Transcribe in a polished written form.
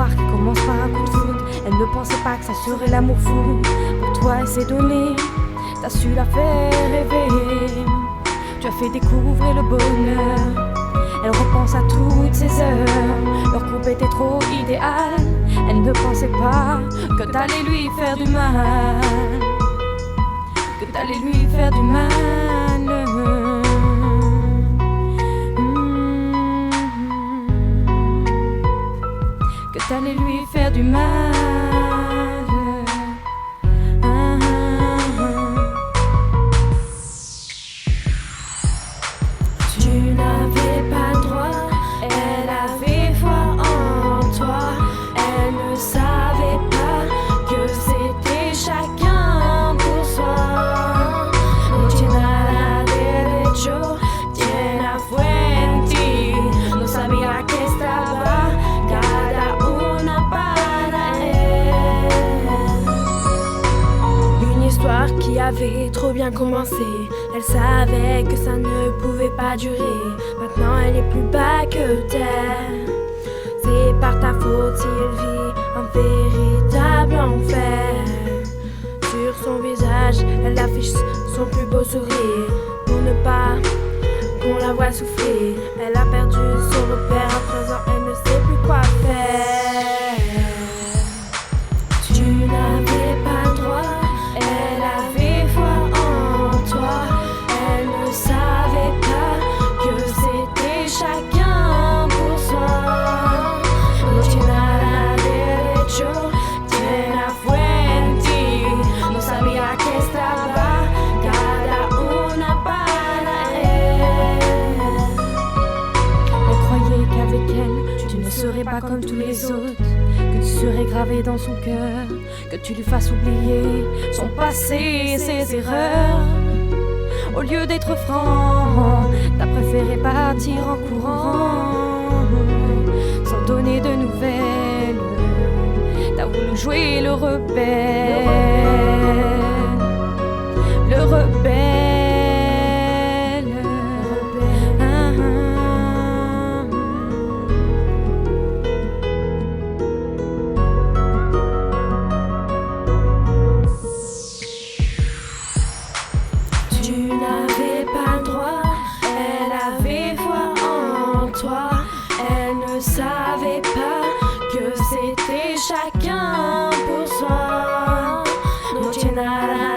histoire qui commence par un coup de foudre. Elle ne pensait pas que ça serait l'amour fou. Pour toi elle s'est donnée, t'as su la faire rêver. Tu as fait découvrir le bonheur. Elle repense à toutes ces heures. Leur couple était trop idéal. Elle ne pensait pas que t'allais lui faire du mal. Que t'allais lui faire du mal. Que t'allais lui faire du mal. Tu n'avais pas le droit, elle avait foi en toi. Elle ne savait pas que c'était chacun pour soi. No tiene nada derecho, tiene fuente. No sabía que estaba cada una para elle. Une histoire qui avait trop bien commencé. Elle savait que ça ne pouvait pas durer. Maintenant elle est plus bas que terre. C'est par ta faute si elle vit un véritable enfer. Sur son visage, elle affiche son plus beau sourire. Pour ne pas qu'on la voie souffrir. Elle a perdu son repère, à présent elle ne sait plus quoi faire. Tu n'avais pas le droit, elle avait foi en toi. Elle ne savait pas que c'était chacun pour soi. No tiene nada derecho, tiene fuente. No sabía que estaba cada una para elle. Elle croyait qu'avec elle, tu ne serais pas comme tous les autres. Que tu serais gravé dans son cœur. Que tu lui fasses oublier son passé et ses erreurs. Au lieu d'être franc, t'as préféré partir en courant. Sans donner de nouvelles, t'as voulu jouer le rebelle. Le rebelle. Ah, ah. Tu n'avais pas le droit, elle avait foi en toi. Elle ne savait pas que c'était chacun pour soi. No tiene nada